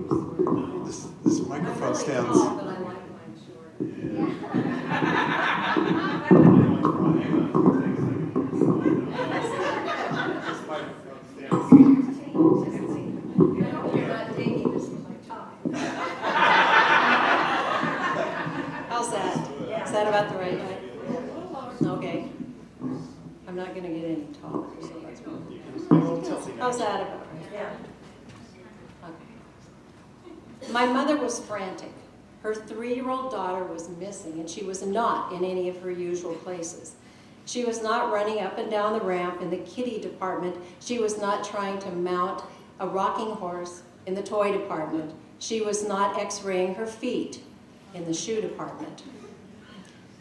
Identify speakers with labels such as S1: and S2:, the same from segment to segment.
S1: This microphone stands.
S2: Tall, but I like mine short. I hope you're not taking this with my time. How's that? Is that about the right height? Okay. I'm not going to get any taller, so that's fine. How's that about right? Yeah. Okay. My mother was frantic. Her 3-year-old daughter was missing, and she was not in any of her usual places. She was not running up and down the ramp in the kiddie department. She was not trying to mount a rocking horse in the toy department. She was not x-raying her feet in the shoe department.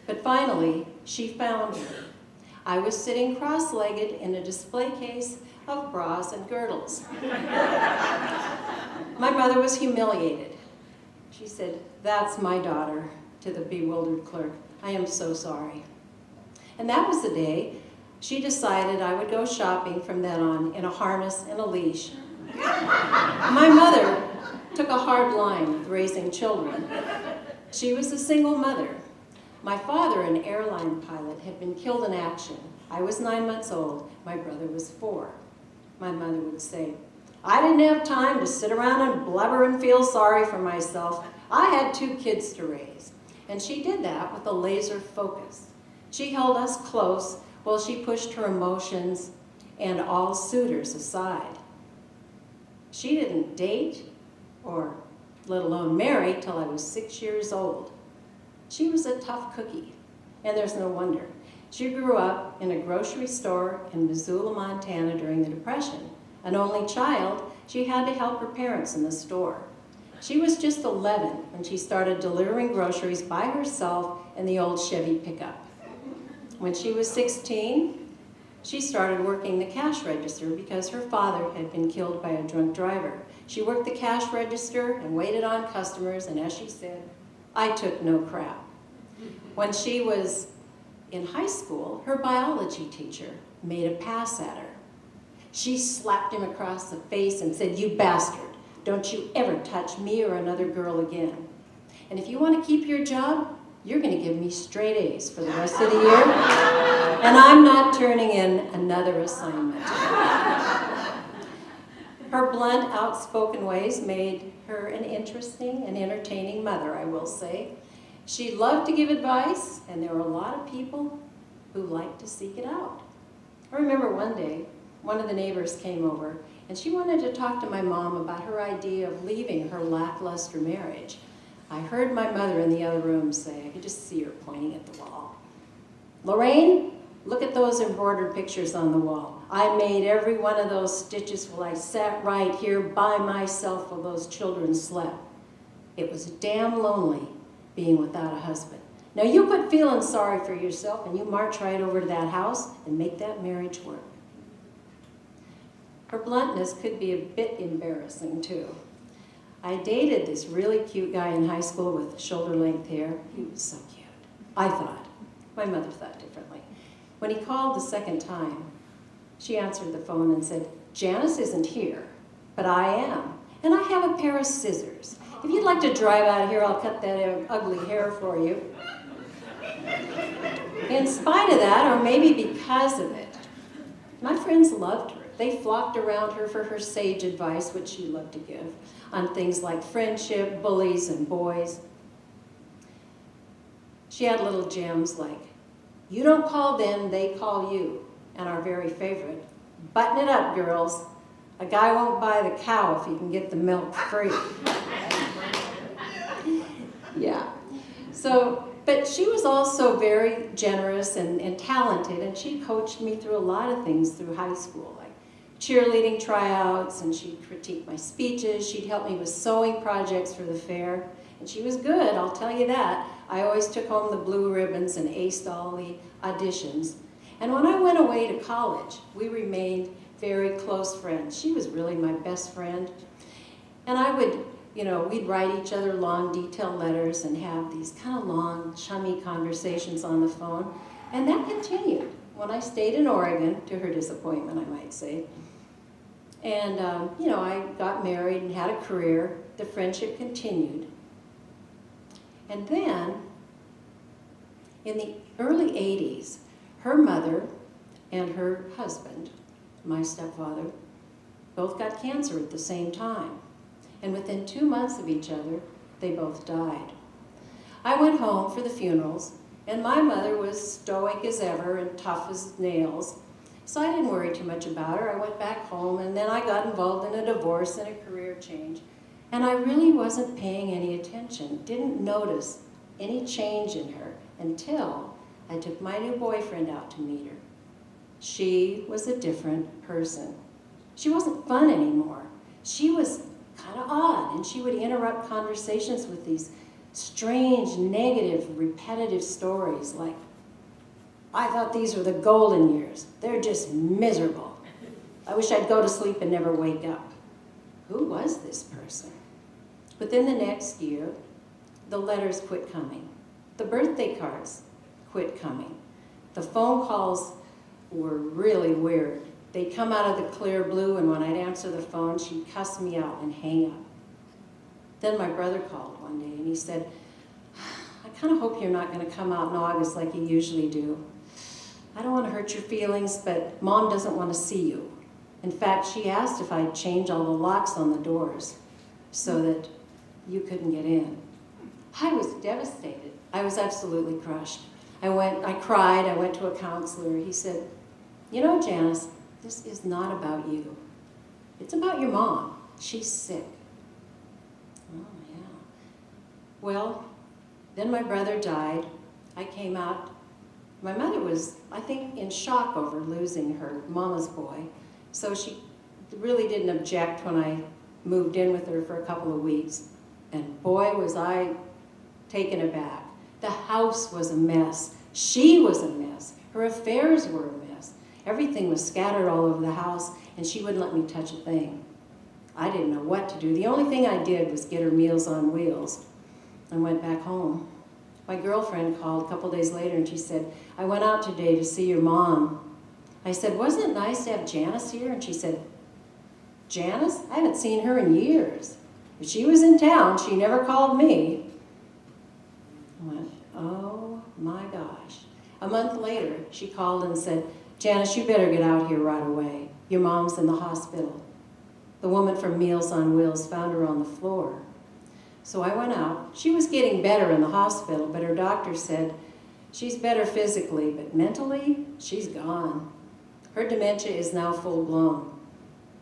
S2: But finally, she found her. I was sitting cross-legged in a display case of bras and girdles. My mother was humiliated. She said, "That's my daughter," to the bewildered clerk. "I am so sorry." And that was the day she decided I would go shopping from then on in a harness and a leash. My mother took a hard line with raising children. She was a single mother. My father, an airline pilot, had been killed in action. I was 9 months old. My brother was 4. My mother would say, "I didn't have time to sit around and blubber and feel sorry for myself. I had 2 kids to raise." And she did that with a laser focus. She held us close while she pushed her emotions and all suitors aside. She didn't date or let alone marry till I was 6 years old. She was a tough cookie, and there's no wonder. She grew up in a grocery store in Missoula, Montana during the Depression. An only child, she had to help her parents in the store. She was just 11 when she started delivering groceries by herself in the old Chevy pickup. When she was 16, she started working the cash register because her father had been killed by a drunk driver. She worked the cash register and waited on customers, and as she said, "I took no crap." When she was in high school, her biology teacher made a pass at her. She slapped him across the face and said, "You bastard, don't you ever touch me or another girl again. And if you want to keep your job, you're going to give me straight A's for the rest of the year, and I'm not turning in another assignment." Her blunt, outspoken ways made her an interesting and entertaining mother, I will say. She loved to give advice, and there were a lot of people who liked to seek it out. I remember one day, one of the neighbors came over, and she wanted to talk to my mom about her idea of leaving her lackluster marriage. I heard my mother in the other room say, I could just see her pointing at the wall, "Lorraine, look at those embroidered pictures on the wall. I made every one of those stitches while I sat right here by myself while those children slept. It was damn lonely being without a husband. Now you quit feeling sorry for yourself and you march right over to that house and make that marriage work." Her bluntness could be a bit embarrassing too. I dated this really cute guy in high school with shoulder-length hair. He was so cute. I thought. My mother thought differently. When he called the second time, she answered the phone and said, "Janice isn't here, but I am. And I have a pair of scissors. If you'd like to drive out of here, I'll cut that ugly hair for you." In spite of that, or maybe because of it, my friends loved her. They flocked around her for her sage advice, which she loved to give, on things like friendship, bullies, and boys. She had little gems like, "You don't call them, they call you," and our very favorite, "Button it up, girls. A guy won't buy the cow if he can get the milk free." Yeah. But she was also very generous and talented, and she coached me through a lot of things through high school, like cheerleading tryouts, and she'd critique my speeches. She'd help me with sewing projects for the fair, and she was good, I'll tell you that. I always took home the blue ribbons and aced all the auditions. And when I went away to college, we remained very close friends. She was really my best friend. And I would, we'd write each other long, detailed letters and have these kind of long, chummy conversations on the phone. And that continued when I stayed in Oregon, to her disappointment, I might say. And, I got married and had a career. The friendship continued. And then, in the early 80s, her mother and her husband, my stepfather, both got cancer at the same time. And within 2 months of each other, they both died. I went home for the funerals, and my mother was stoic as ever and tough as nails. So I didn't worry too much about her. I went back home, and then I got involved in a divorce and a career change. And I really wasn't paying any attention, didn't notice any change in her until I took my new boyfriend out to meet her. She was a different person. She wasn't fun anymore. She was kind of odd, and she would interrupt conversations with these strange, negative, repetitive stories like, "I thought these were the golden years. They're just miserable. I wish I'd go to sleep and never wake up." Who was this person? Within the next year, the letters quit coming. The birthday cards quit coming. The phone calls were really weird. They'd come out of the clear blue, and when I'd answer the phone, she'd cuss me out and hang up. Then my brother called one day, and he said, "I kind of hope you're not going to come out in August like you usually do. I don't want to hurt your feelings, but Mom doesn't want to see you. In fact, she asked if I'd change all the locks on the doors so that you couldn't get in." I was devastated. I was absolutely crushed. I cried, I went to a counselor. He said, "You know, Janice, this is not about you. It's about your mom. She's sick." Oh, yeah. Well, then my brother died. I came out. My mother was, I think, in shock over losing her mama's boy. So she really didn't object when I moved in with her for a couple of weeks. And boy, was I taken aback. The house was a mess. She was a mess. Her affairs were a mess. Everything was scattered all over the house, and she wouldn't let me touch a thing. I didn't know what to do. The only thing I did was get her Meals on Wheels and went back home. My girlfriend called a couple days later, and she said, "I went out today to see your mom." I said, "Wasn't it nice to have Janice here?" And she said, "Janice? I haven't seen her in years. If she was in town, she never called me." I went, oh my gosh. A month later, she called and said, "Janice, you better get out here right away. Your mom's in the hospital." The woman from Meals on Wheels found her on the floor. So I went out. She was getting better in the hospital, but her doctor said, "She's better physically, but mentally, she's gone. Her dementia is now full blown.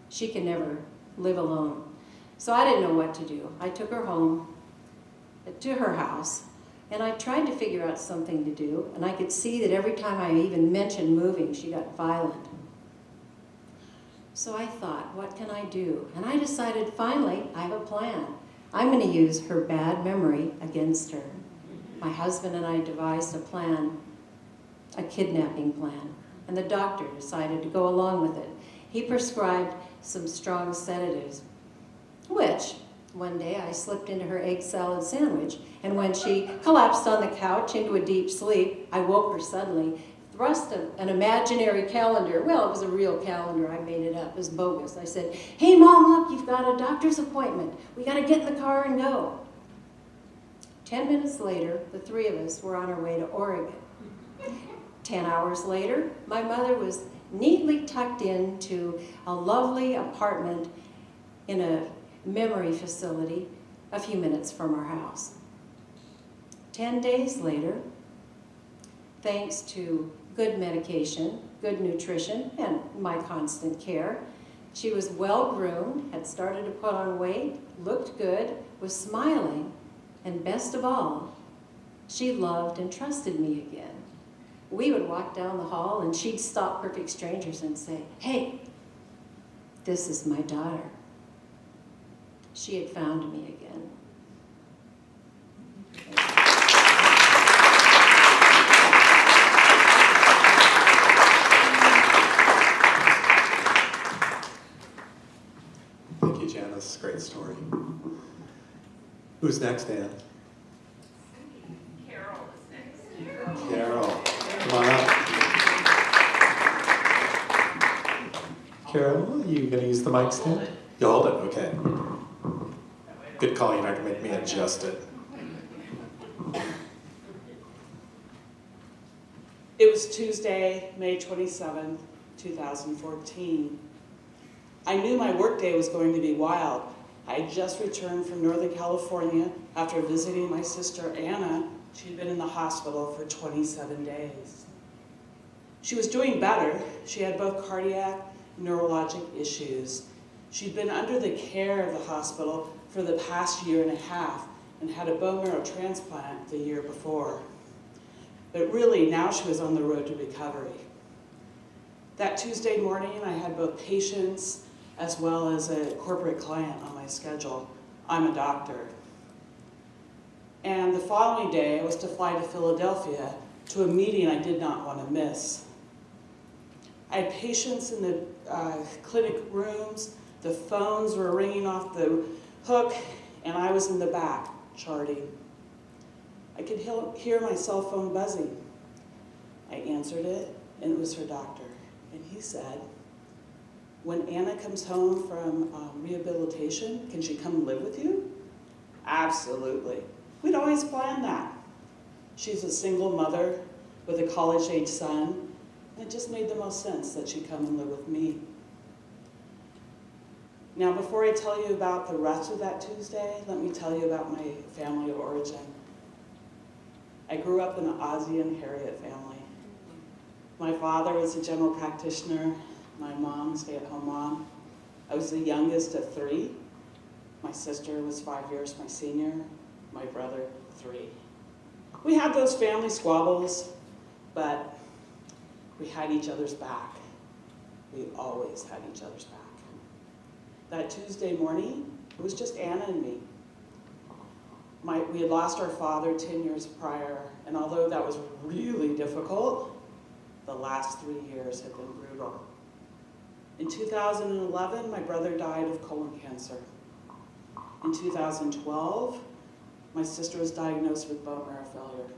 S2: She can never live alone." So I didn't know what to do. I took her home to her house, and I tried to figure out something to do, and I could see that every time I even mentioned moving, she got violent. So I thought, what can I do? And I decided, finally, I have a plan. I'm going to use her bad memory against her. My husband and I devised a plan, a kidnapping plan, and the doctor decided to go along with it. He prescribed some strong sedatives, which one day I slipped into her egg salad sandwich, and when she collapsed on the couch into a deep sleep, I woke her suddenly, thrust an imaginary calendar. Well, it was a real calendar. I made it up. It was bogus. I said, "Hey, Mom, look, you've got a doctor's appointment. We got to get in the car and go." 10 minutes later, the three of us were on our way to Oregon. 10 hours later, my mother was neatly tucked into a lovely apartment in a memory facility a few minutes from our house. 10 days later, thanks to good medication, good nutrition, and my constant care, she was well-groomed, had started to put on weight, looked good, was smiling, and best of all, she loved and trusted me again. We would walk down the hall, and she'd stop perfect strangers and say, "Hey, this is my daughter." She had found me again.
S1: Thank you, Janice. Great story. Who's next, Dan?
S3: Carol is next.
S1: Carol. Come on up. Carol, you gonna use the mic stand? You hold it, okay. Good call, you're not gonna make me adjust it.
S4: It was Tuesday, May 27th, 2014. I knew my workday was going to be wild. I had just returned from Northern California after visiting my sister Anna. She'd been in the hospital for 27 days. She was doing better. She had both cardiac and neurologic issues. She'd been under the care of the hospital for the past year and a half and had a bone marrow transplant the year before. But really, now she was on the road to recovery. That Tuesday morning, I had both patients as well as a corporate client on my schedule. I'm a doctor. And the following day, I was to fly to Philadelphia to a meeting I did not want to miss. I had patients in the clinic rooms, the phones were ringing off the hook, and I was in the back charting. I could hear my cell phone buzzing. I answered it, and it was her doctor. And he said, when Anna comes home from rehabilitation, can she come live with you? Absolutely. We'd always planned that. She's a single mother with a college-age son, and it just made the most sense that she'd come and live with me. Now, before I tell you about the rest of that Tuesday, let me tell you about my family of origin. I grew up in an Ozzie and Harriet family. My father was a general practitioner, my mom, a stay-at-home mom. I was the youngest of 3. My sister was 5 years my senior, my brother 3. We had those family squabbles, but we had each other's back. We always had each other's back. That Tuesday morning, it was just Anna and me. We had lost our father 10 years prior, and although that was really difficult, the last 3 years had been brutal. In 2011, my brother died of colon cancer. In 2012, my sister was diagnosed with bone marrow failure.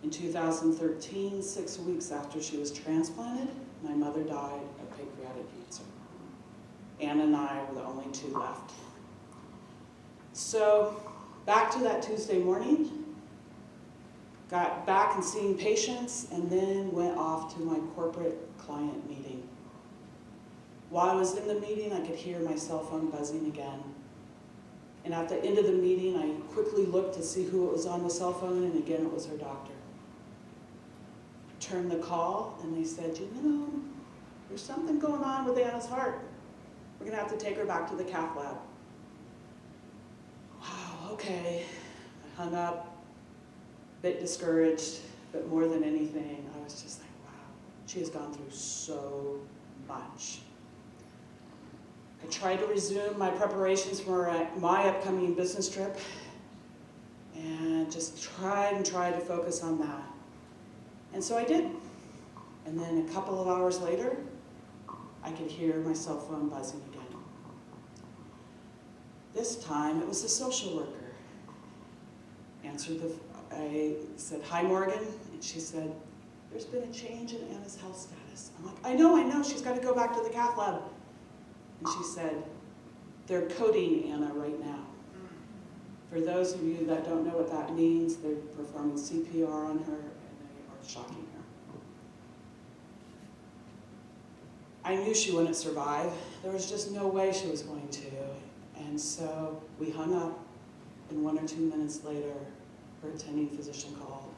S4: In 2013, 6 weeks after she was transplanted, my mother died of pancreatic cancer. Anna and I were the only 2 left. So, back to that Tuesday morning, got back and seeing patients, and then went off to my corporate client meeting. While I was in the meeting, I could hear my cell phone buzzing again. And at the end of the meeting, I quickly looked to see who it was on the cell phone, and again, it was her doctor. Turned the call, and they said, you know, there's something going on with Anna's heart. We're gonna have to take her back to the cath lab. Wow, okay. I hung up, a bit discouraged, but more than anything, I was just like, wow, she has gone through so much. I tried to resume my preparations for my upcoming business trip, and just tried to focus on that. And so I did. And then a couple of hours later, I could hear my cell phone buzzing again. This time, it was the social worker. I said, hi, Morgan. And she said, there's been a change in Anna's health status. I'm like, I know, she's got to go back to the cath lab. And she said, they're coding Anna right now. For those of you that don't know what that means, they're performing CPR on her, and they are shocking her. I knew she wouldn't survive. There was just no way she was going to. And so we hung up, and 1 or 2 minutes later, her attending physician called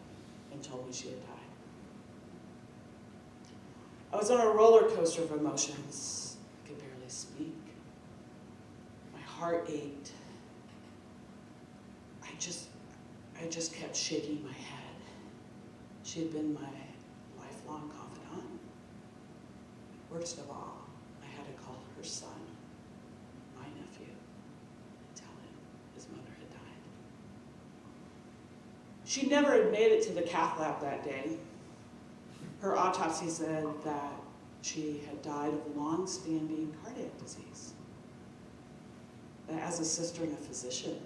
S4: and told me she had died. I was on a roller coaster of emotions. I could barely speak. My heart ached. I just kept shaking my head. She had been my lifelong confidant. Worst of all, I had to call her son, my nephew, and tell him his mother had died. She never had made it to the cath lab that day. Her autopsy said that she had died of long-standing cardiac disease. But as a sister and a physician,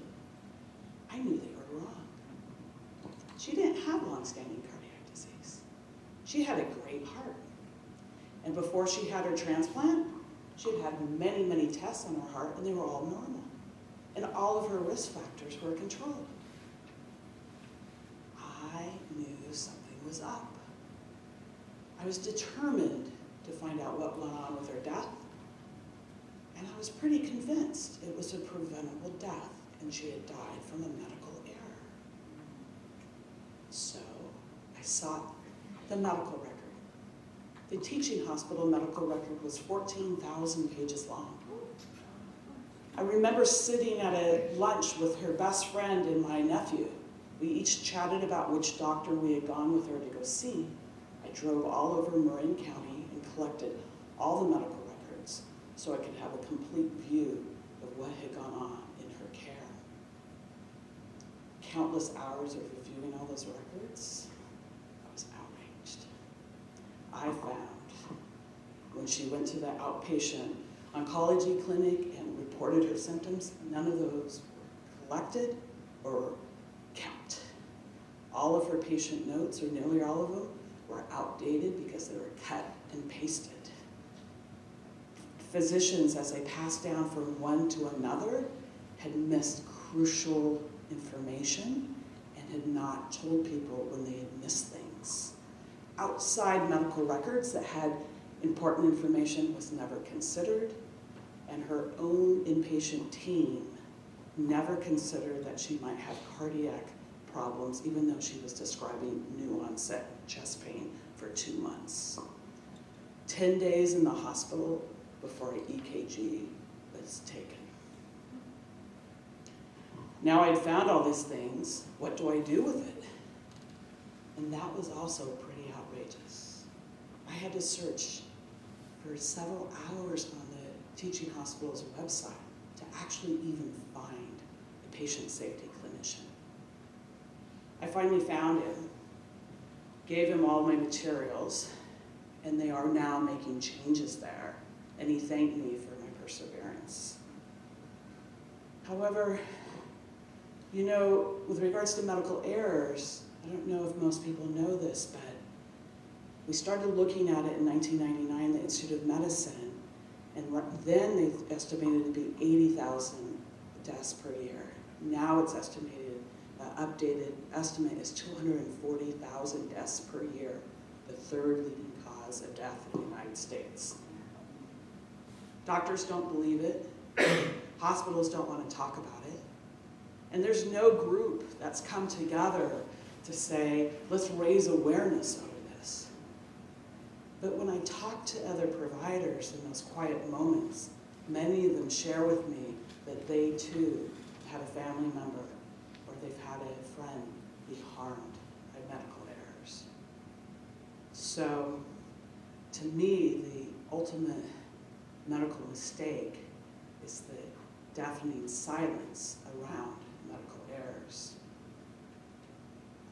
S4: I knew they were wrong. She didn't have long-standing cardiac disease. She had a great heart. And before she had her transplant, she had had many, many tests on her heart, and they were all normal. And all of her risk factors were controlled. I knew something was up. I was determined to find out what went on with her death, and I was pretty convinced it was a preventable death, and she had died from a medical error. So I sought the medical record. The teaching hospital medical record was 14,000 pages long. I remember sitting at a lunch with her best friend and my nephew. We each chatted about which doctor we had gone with her to go see. I drove all over Marin County and collected all the medical records so I could have a complete view of what had gone on in her care. Countless hours of reviewing all those records, I was outraged. I found when she went to the outpatient oncology clinic and reported her symptoms, none of those were collected or kept. All of her patient notes, or nearly all of them, were outdated because they were cut and pasted. Physicians, as they passed down from one to another, had missed crucial information and had not told people when they had missed things. Outside medical records that had important information was never considered, and her own inpatient team never considered that she might have cardiac problems, even though she was describing new onset chest pain for 2 months. 10 days in the hospital before an EKG was taken. Now I'd found all these things, what do I do with it? And that was also pretty outrageous. I had to search for several hours on the teaching hospital's website to actually even find a patient safety clinician. I finally found him, gave him all my materials, and they are now making changes there, and he thanked me for my perseverance. However, you know, with regards to medical errors, I don't know if most people know this, but we started looking at it in 1999, the Institute of Medicine, and then they estimated it to be 80,000 deaths per year. Now it's estimated, updated estimate is 240,000 deaths per year, the third leading cause of death in the United States. Doctors don't believe it. Hospitals don't want to talk about it. And there's no group that's come together to say, let's raise awareness over this. But when I talk to other providers in those quiet moments, many of them share with me that they too had a family member or they've had a friend be harmed by medical errors. So, to me, the ultimate medical mistake is the deafening silence around medical errors.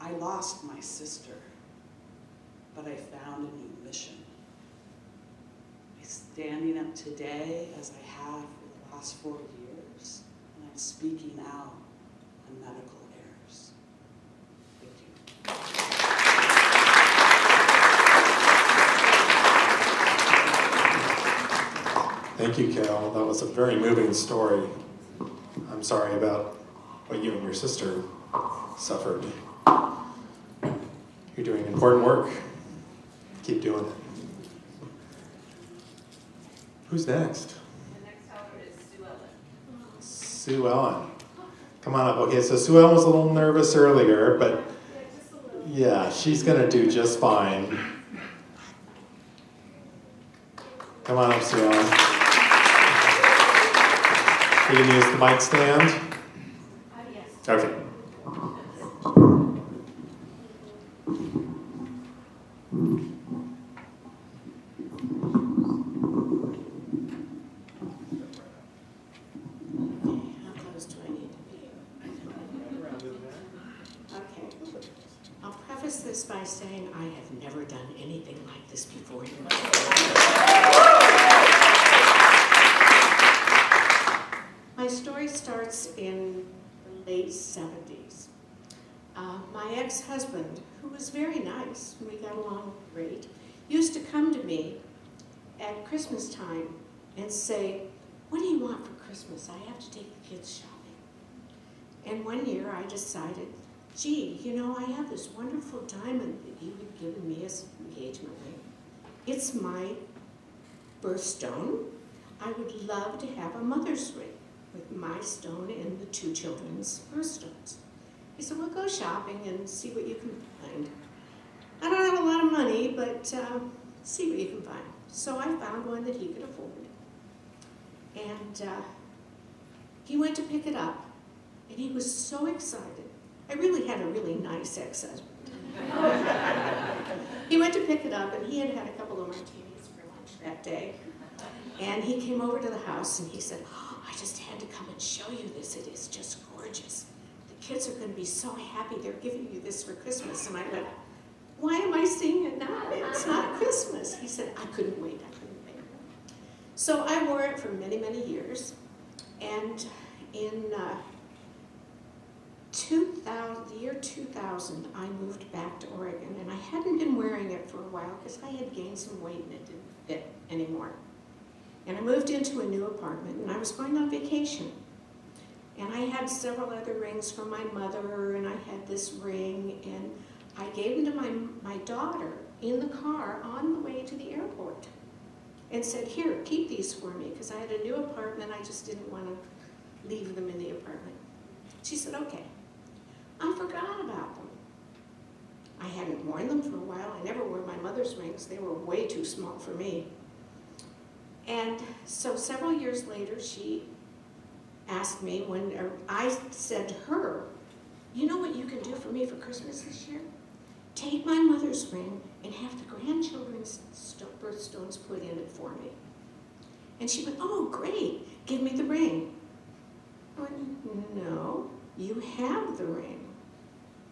S4: I lost my sister, but I found a new mission. I'm standing up today as I have for the last 4 years, and I'm speaking out on medical errors. Thank you.
S1: Thank you, Cal. That was a very moving story. I'm sorry about what you and your sister suffered. You're doing important work. Keep doing it. Who's next?
S3: The next teller is Sue Ellen.
S1: Sue Ellen. Come on up. Okay, so Sue Ellen was a little nervous earlier, but yeah, she's going to do just fine. Come on up, Sue Ellen. You can use the mic stand?
S3: Yes.
S1: Okay.
S5: How close do I need to be? Okay. I'll preface this by saying I have never done anything like this before. My story starts in the late 70s. My ex-husband, who was very nice, we got along great, used to come to me at Christmas time and say, what do you want for Christmas? I have to take the kids shopping. And one year I decided, gee, you know, I have this wonderful diamond that you had given me as an engagement ring. It's my birthstone. I would love to have a mother's ring with my stone and the two children's birthstones. He said, well, go shopping and see what you can find. I don't have a lot of money, but see what you can find. So I found one that he could afford. And he went to pick it up, and he was so excited. I really had a really nice ex-husband. He went to pick it up, and he had had a couple of martinis for lunch that day. And he came over to the house, and he said, oh, I just had to come and show you this. It is just gorgeous. The kids are going to be so happy they're giving you this for Christmas. And I went, why am I seeing it now? It's not Christmas. He said, I couldn't wait. So I wore it for many, many years. And in the year 2000, I moved back to Oregon. And I hadn't been wearing it for a while because I had gained some weight and it didn't fit anymore. And I moved into a new apartment, and I was going on vacation. And I had several other rings from my mother, and I had this ring, and I gave them to my daughter in the car on the way to the airport and said, here, keep these for me, because I had a new apartment. I just didn't want to leave them in the apartment. She said, okay. I forgot about them. I hadn't worn them for a while. I never wore my mother's rings. They were way too small for me. And so several years later, she asked me I said to her, you know what you can do for me for Christmas this year? Take my mother's ring and have the grandchildren's birthstones put in it for me. And she went, oh, great, give me the ring. I went, no, you have the ring.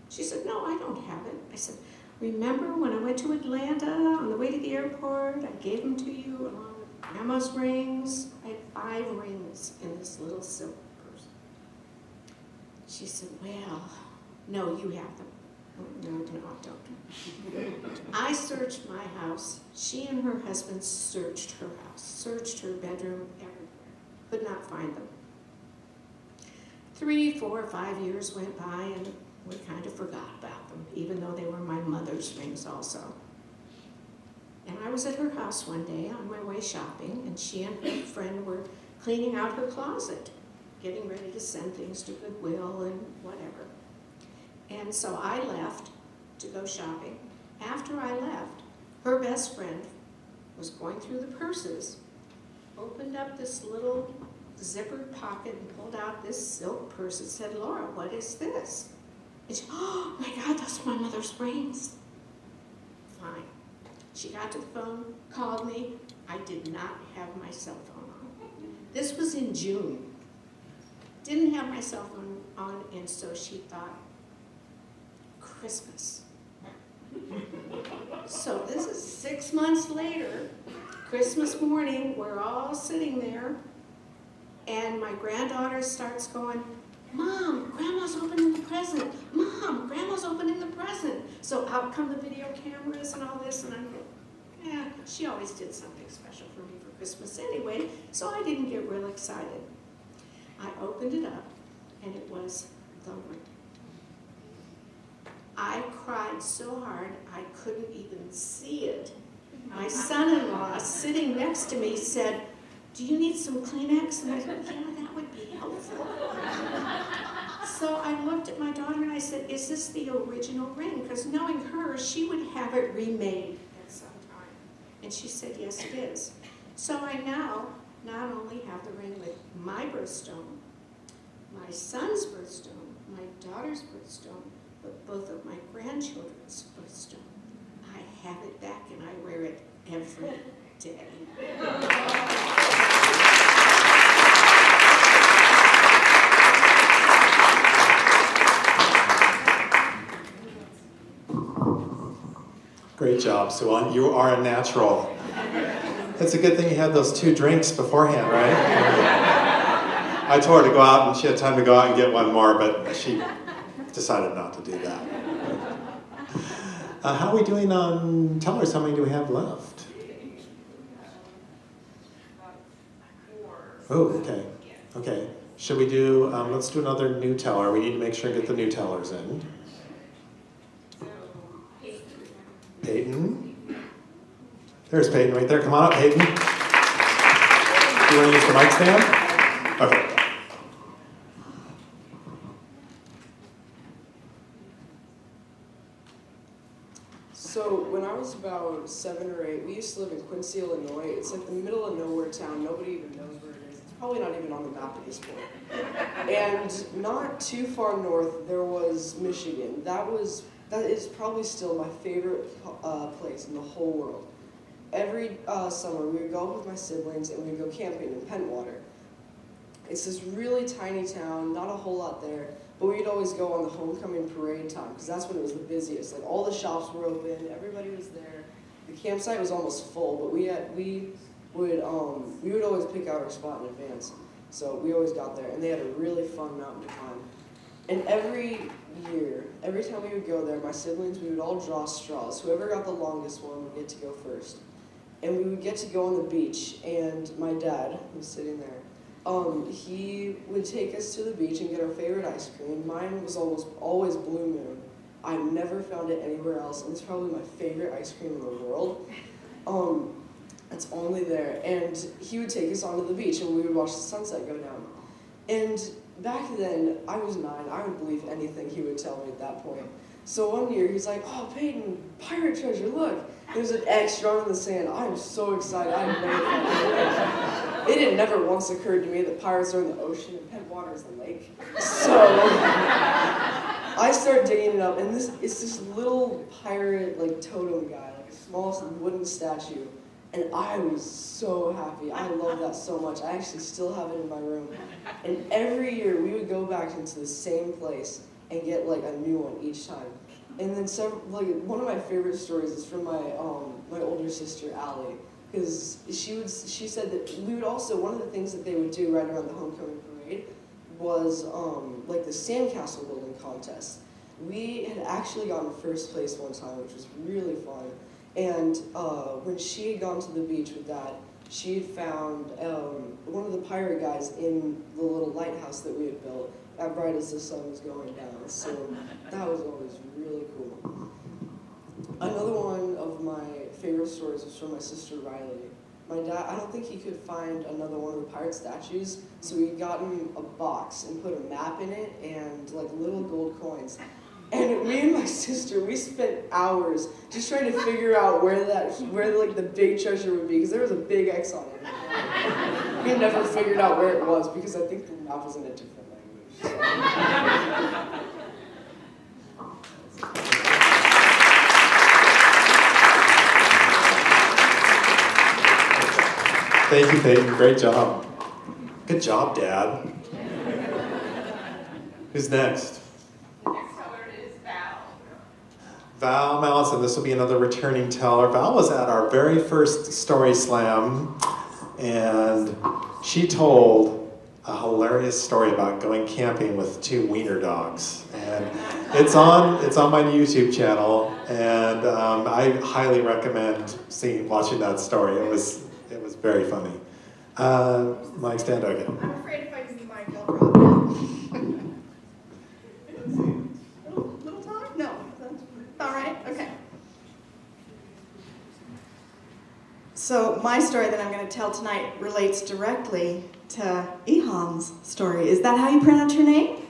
S5: She said, no, I don't have it. I said, remember when I went to Atlanta on the way to the airport, I gave them to you along with Grandma's rings. I had 5 rings in this little silk purse. She said, well, no, you have them. No, I don't. I searched my house. She and her husband searched her house, searched her bedroom, everywhere. Could not find them. 3, 4, 5 years went by, and we kind of forgot about them, even though they were my mother's rings also. And I was at her house one day on my way shopping, and she and her friend were cleaning out her closet, getting ready to send things to Goodwill and whatever. And so I left to go shopping. After I left, her best friend was going through the purses, opened up this little zippered pocket and pulled out this silk purse and said, Laura, what is this? And she, oh my God, those are my mother's rings. Fine. She got to the phone, called me. I did not have my cell phone on. This was in June. Didn't have my cell phone on, and so she thought, Christmas. So this is 6 months later, Christmas morning, we're all sitting there, and my granddaughter starts going, Mom, Grandma's opening the present. Mom, Grandma's opening the present. So out come the video cameras and all this, and I'm going, yeah, she always did something special for me for Christmas anyway, so I didn't get real excited. I opened it up, and it was the ring. I cried so hard I couldn't even see it. My son-in-law sitting next to me said, do you need some Kleenex? And I said, yeah, that would be helpful. So I looked at my daughter and I said, is this the original ring? Because knowing her, she would have it remade at some time. And she said, yes, it is. So I now not only have the ring with my birthstone, my son's birthstone, my daughter's birthstone, but both of my grandchildren's birthstone. I have it back and I wear it every day.
S1: Great job, Sue Ann. You are a natural. It's a good thing you had those 2 drinks beforehand, right? I told her to go out, and she had time to go out and get one more, but she decided not to do that. How are we doing on tellers? How many do we have left? Oh, okay. Okay. Should we do, let's do another new teller. We need to make sure and get the new tellers in. Peyton. There's Peyton right there. Come on up, Peyton. Do you want to use the mic stand? Okay.
S6: So when I was about 7 or 8, we used to live in Quincy, Illinois. It's like the middle of nowhere town. Nobody even knows where it is. It's probably not even on the map at this point. And not too far north, there was Michigan. That is probably still my favorite place in the whole world. Every summer, we would go with my siblings and we would go camping in Pentwater. It's this really tiny town, not a whole lot there. But we'd always go on the homecoming parade time because that's when it was the busiest. Like all the shops were open, everybody was there. The campsite was almost full, but we would always pick out our spot in advance. So we always got there, and they had a really fun mountain to climb. And every year, every time we would go there, my siblings, we would all draw straws. Whoever got the longest one would get to go first. And we would get to go on the beach, and my dad, who's sitting there, he would take us to the beach and get our favorite ice cream. Mine was always Blue Moon. I've never found it anywhere else, and it's probably my favorite ice cream in the world. It's only there. And he would take us onto the beach, and we would watch the sunset go down. And back then, I was 9. I would believe anything he would tell me at that point. So one year, he's like, "Oh, Peyton, pirate treasure, look." There's an X drawn in the sand. I am so excited. I had never found it. It had never once occurred to me that pirates are in the ocean and Pentwater is the lake. So I start digging it up, and it's this little pirate like totem guy, like a small wooden statue. And I was so happy. I love that so much. I actually still have it in my room. And every year we would go back into the same place and get like a new one each time. And then one of my favorite stories is from my older sister Allie, because she said that we would also, one of the things that they would do right around the homecoming parade was like the sandcastle building contest. We had actually gotten first place one time, which was really fun. And when she had gone to the beach with that, she had found one of the pirate guys in the little lighthouse that we had built right as the sun was going down. So that was always really cool. Another one of my favorite stories was from my sister Riley. My dad, I don't think he could find another one of the pirate statues, so he had gotten a box and put a map in it and like little gold coins. And me and my sister, we spent hours just trying to figure out where like the big treasure would be, because there was a big X on it. We never figured out where it was because I think the map was in a different language. So.
S1: Thank you, Peyton. Great job. Good job, Dad. Who's next? Val Mallison, this will be another returning teller. Val was at our very first Storyslam, and she told a hilarious story about going camping with 2 wiener dogs. And it's on my YouTube channel, and I highly recommend watching that story. It was very funny. Mike, stand again.
S3: I'm afraid if I use the mic, I'll drop it. Little time? No. All right, okay. So my story that I'm going to tell tonight relates directly to Eham's story. Is that how you pronounce your name?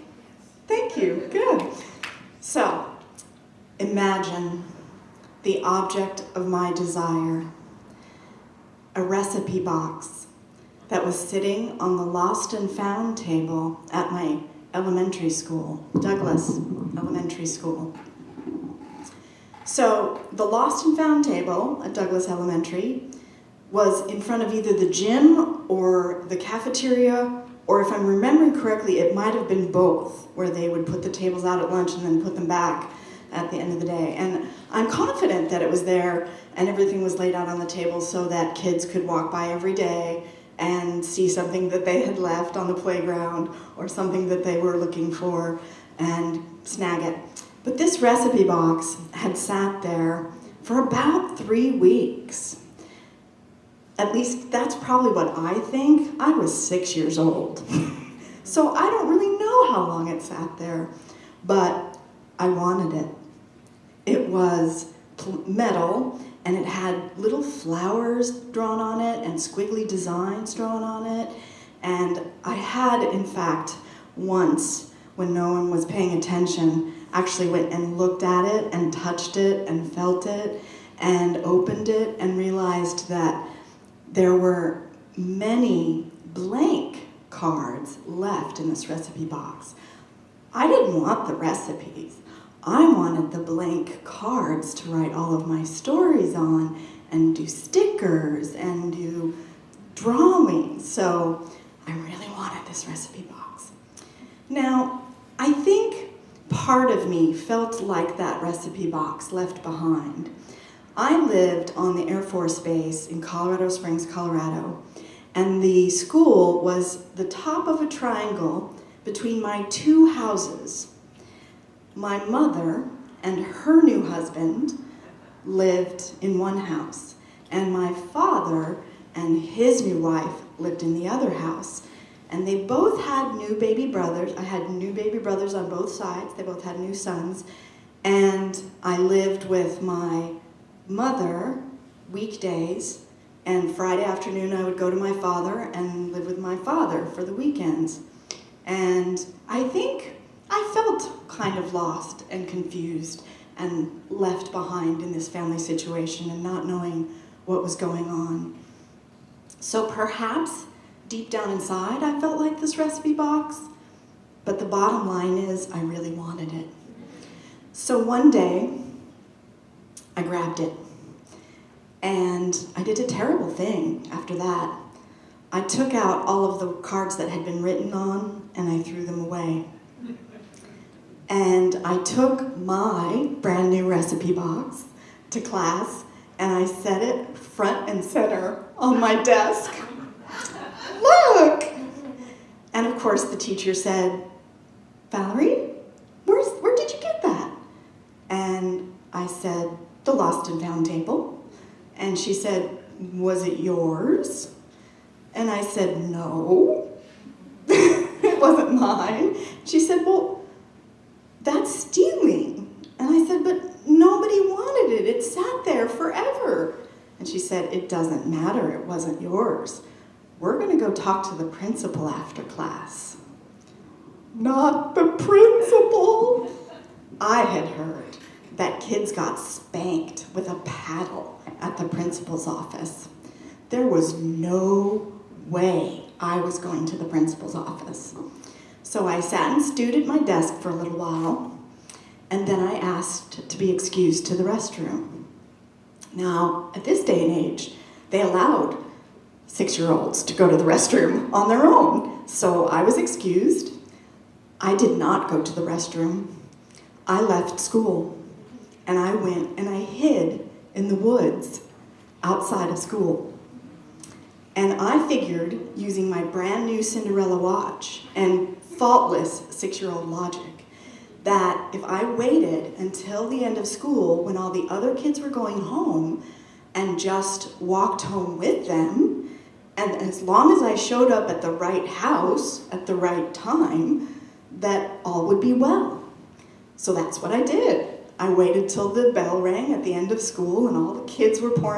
S3: Thank you, good. So, imagine the object of my desire, a recipe box that was sitting on the lost and found table at my elementary school, Douglas Elementary School. So the lost and found table at Douglas Elementary was in front of either the gym or the cafeteria, or if I'm remembering correctly, it might have been both, where they would put the tables out at lunch and then put them back at the end of the day. And I'm confident that it was there and everything was laid out on the table so that kids could walk by every day and see something that they had left on the playground or something that they were looking for and snag it. But this recipe box had sat there for about 3 weeks. At least that's probably what I think. I was 6 years old. So I don't really know how long it sat there, but I wanted it. It was metal, and it had little flowers drawn on it and squiggly designs drawn on it. And I had, in fact, once, when no one was paying attention, actually went and looked at it and touched it and felt it and opened it and realized that there were many blank cards left in this recipe box. I didn't want the recipes. I wanted the blank cards to write all of my stories on and do stickers and do drawings. So I really wanted this recipe box. Now, I think part of me felt like that recipe box left behind. I lived on the Air Force Base in Colorado Springs, Colorado, and the school was the top of a triangle between my two houses. My mother and her new husband lived in one house, and my father and his new wife lived in the other house. And they both had new baby brothers. I had new baby brothers on both sides. They both had new sons. And I lived with my mother weekdays, and Friday afternoon I would go to my father and live with my father for the weekends. And I think I felt kind of lost and confused and left behind in this family situation and not knowing what was going on. So perhaps deep down inside I felt like this recipe box, but the bottom line is I really wanted it. So one day I grabbed it, and I did a terrible thing after that. I took out all of the cards that had been written on and I threw them away. And I took my brand new recipe box to class and I set it front and center on my desk. Look! And of course the teacher said, "Valerie, where did you get that?" And I said, "The lost and found table." And she said, "Was it yours?" And I said, "No, it wasn't mine." She said, "Well, that's stealing." And I said, "But nobody wanted it. It sat there forever." And she said, "It doesn't matter. It wasn't yours. We're going to go talk to the principal after class." Not the principal. I had heard that kids got spanked with a paddle at the principal's office. There was no way I was going to the principal's office. So I sat and stewed at my desk for a little while, and then I asked to be excused to the restroom. Now, at this day and age, they allowed 6-year-olds to go to the restroom on their own. So I was excused. I did not go to the restroom. I left school, and I went and I hid in the woods outside of school. And I figured, using my brand new Cinderella watch and faultless 6-year-old logic, that if I waited until the end of school when all the other kids were going home and just walked home with them, and as long as I showed up at the right house at the right time, that all would be well. So that's what I did. I waited till the bell rang at the end of school and all the kids were pouring